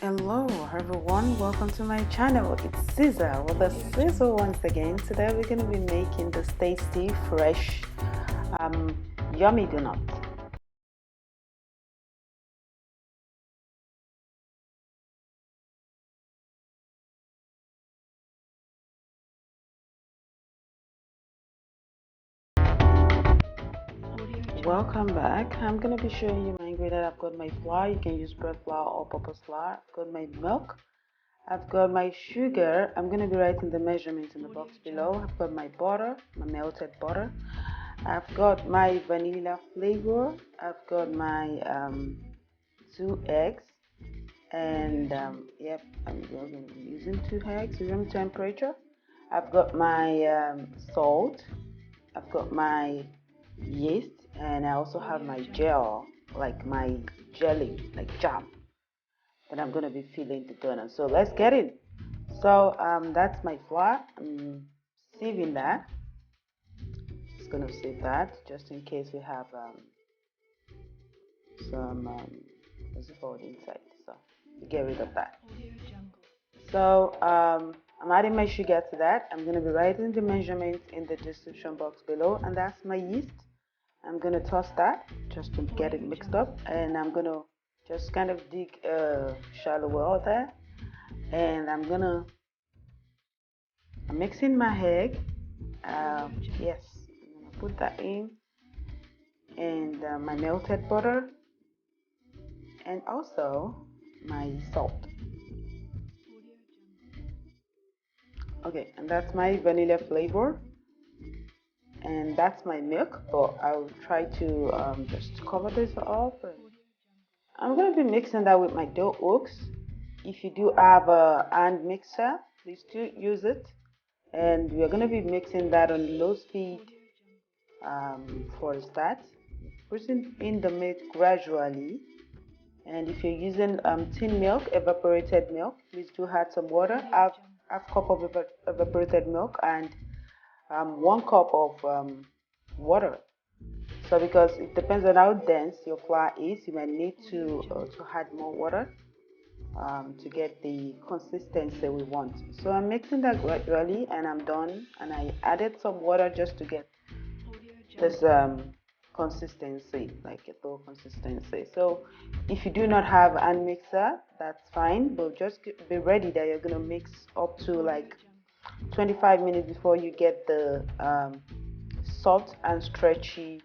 Hello everyone, welcome to my channel. It's Caesar with the Sizzle once again. Today we're going to be making this tasty, fresh, yummy donut. Welcome back. I'm going to be showing you my ingredients. I've got my flour. You can use bread flour or purpose flour. I've got my milk. I've got my sugar. I'm going to be writing the measurements in the box below. I've got my butter, my melted butter. I've got my vanilla flavor. I've got my 2 eggs, and yep, I'm going to be using 2 eggs, room temperature. I've got my salt. I've got my yeast, and I also have my gel, like my jelly, like jam, that I'm going to be filling the donut. So let's get in. So that's my flour. I'm sieving that. Just going to sieve that just in case we have some what's it called inside. So get rid of that. So I'm adding my sugar to that. I'm going to be writing the measurements in the description box below, and that's my yeast. I'm going to toss that just to get it mixed up, and I'm going to just kind of dig a shallow well there, and I'm mixing my egg. Yes, I'm going to put that in, and my melted butter, and also my salt. Okay, and that's my vanilla flavor, and that's my milk, but I'll try to just cover this up. I'm going to be mixing that with my dough hooks. If you do have a hand mixer, please do use it. And we're going to be mixing that on low speed for a start, putting in the milk gradually. And if you're using tin milk, evaporated milk, please do add some water. Half cup of evaporated milk and 1 cup of water. So because it depends on how dense your flour is, you might need to add more water to get the consistency we want. So I'm mixing that gradually, and I'm done. And I added some water just to get this consistency, like a dough consistency. So if you do not have a mixer, that's fine, but just be ready that you're gonna mix up to like 25 minutes before you get the soft and stretchy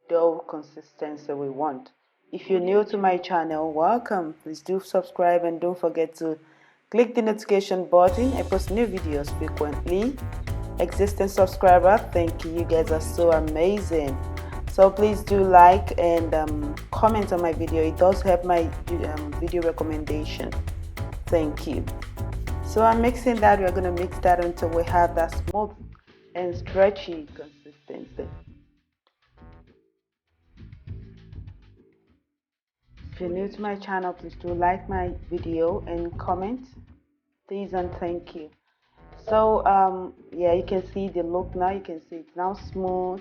dough consistency we want. If you're new to my channel, welcome. Please do subscribe and don't forget to click the notification button. I post new videos frequently. Existing subscriber, thank you. You guys are so amazing. So please do like and comment on my video. It does help my video recommendation. Thank you. So I'm mixing that. We're going to mix that until we have that smooth and stretchy consistency. If you're new to my channel, please do like my video and comment. Please and thank you. So yeah, you can see the look now. You can see it's now smooth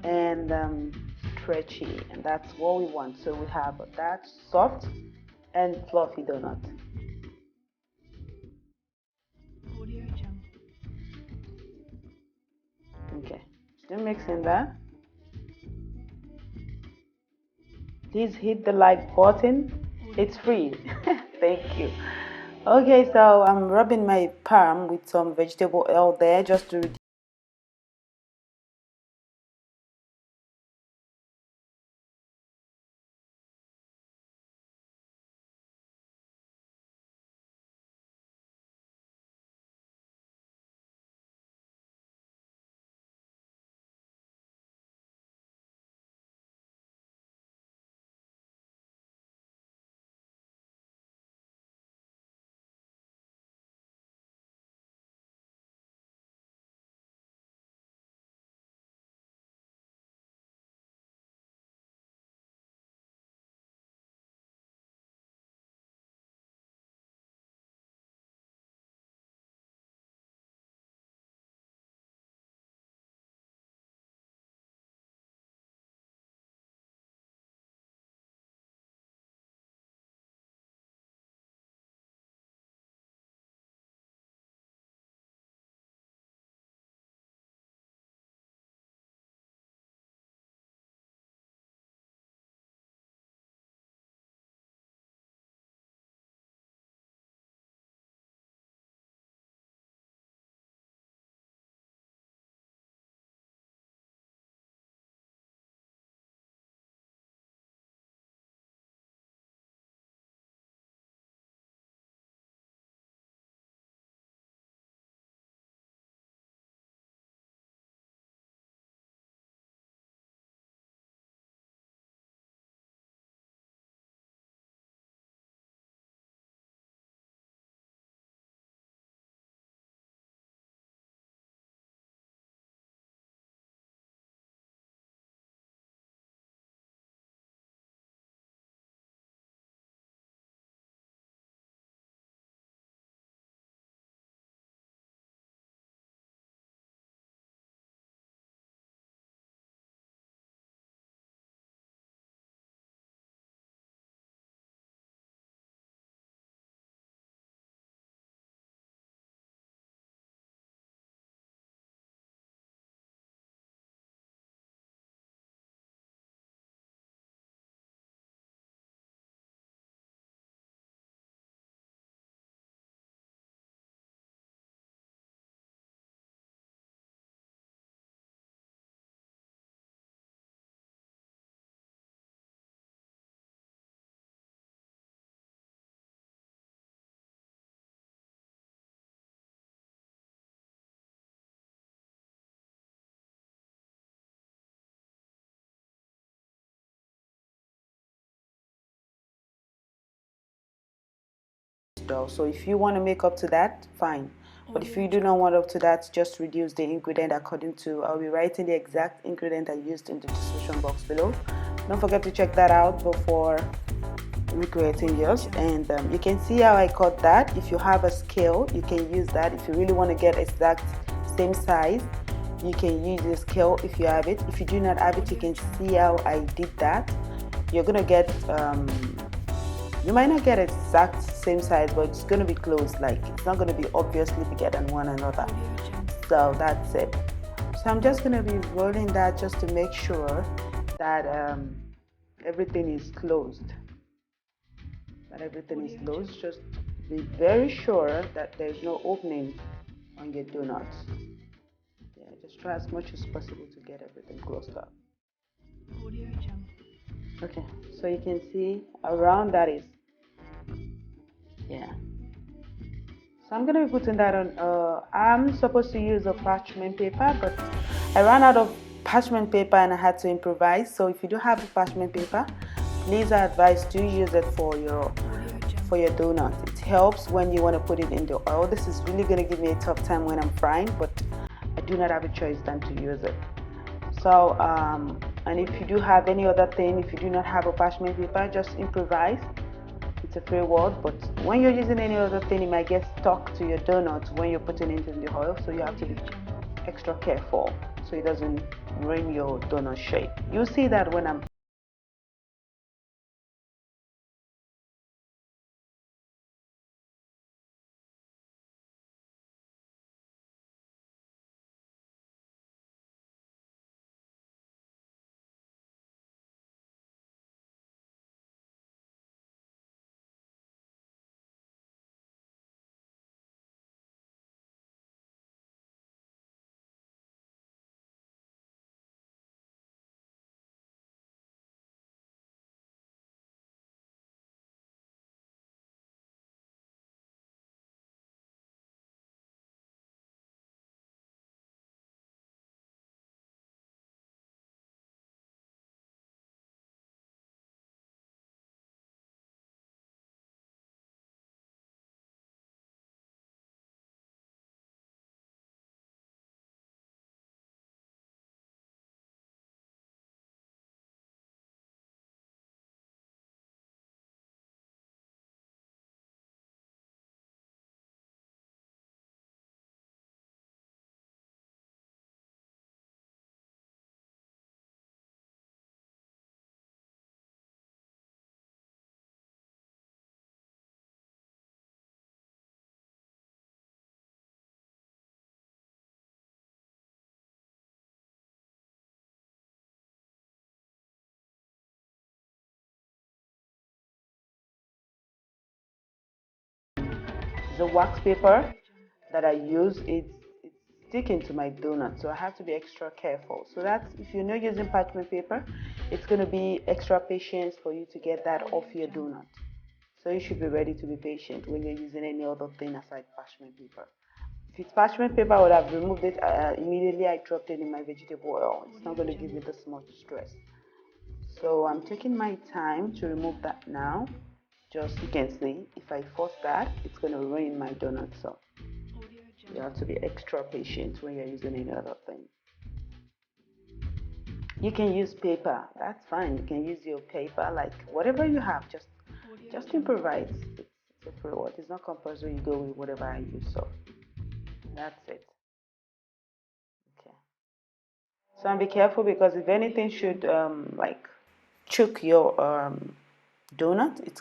and stretchy, and that's what we want. So we have that soft and fluffy donut. Okay, still mixing that. Please hit the like button. It's free. Thank you. Okay, so I'm rubbing my palm with some vegetable oil there just to reduce well. So if you want to make up to that, fine. But if you do not want up to that, just reduce the ingredient according to, I'll be writing the exact ingredient I used in the description box below. Don't forget to check that out before recreating yours. And you can see how I cut that. If you have a scale, you can use that. If you really want to get exact same size, you can use a scale if you have it. If you do not have it, you can see how I did that. You're gonna get you might not get exact same size, but it's gonna be close. Like, it's not gonna be obviously bigger than one another. So that's it. So I'm just gonna be rolling that just to make sure that everything is closed. Just be very sure that there's no opening on your donuts. Yeah, just try as much as possible to get everything closed up. Okay, so you can see around that is, yeah. So I'm gonna be putting that on. I'm supposed to use a parchment paper, but I ran out of parchment paper and I had to improvise. So if you do have a parchment paper, please I advise to use it for your donut. It helps when you want to put it in the oil. This is really gonna give me a tough time when I'm frying, but I do not have a choice than to use it. So and if you do have any other thing, if you do not have a parchment paper, just improvise. It's a free word, but when you're using any other thing, it might get stuck to your donut when you're putting it in the oil, so you have to be extra careful so it doesn't ruin your donut shape. You'll see that when I'm the wax paper that I use, it's sticking to my donut, so I have to be extra careful. So that's, if you're not using parchment paper, it's going to be extra patience for you to get that off your donut. So you should be ready to be patient when you're using any other thing aside parchment paper. If it's parchment paper, I would have removed it immediately. I dropped it in my vegetable oil. It's not going to give me this much stress. So I'm taking my time to remove that now. Just, you can see, if I force that, it's going to ruin my donut. So you have to be extra patient when you're using any other thing. You can use paper, that's fine. You can use your paper, like whatever you have, just improvise. It's a free word. It's not compulsory you go with whatever I use. So that's it. Okay. So and be careful, because if anything should like choke your donut, it's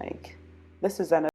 Like, this is an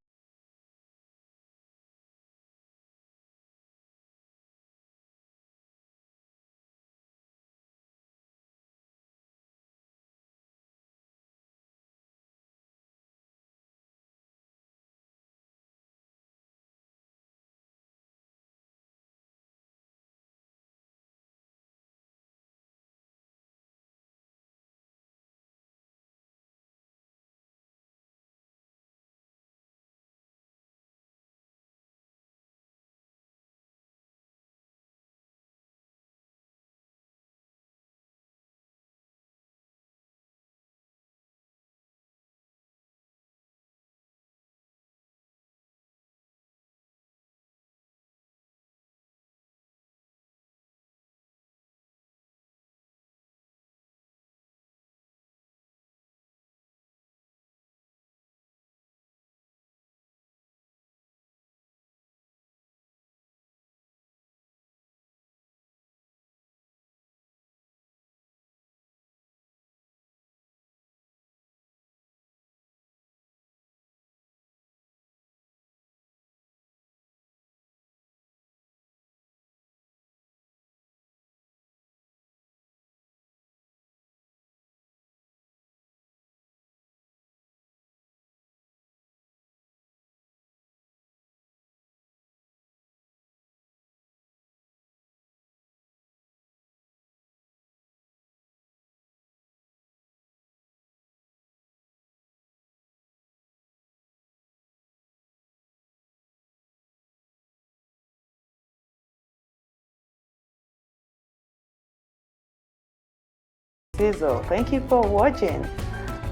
sizzle. Thank you for watching.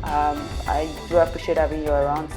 I do appreciate having you around.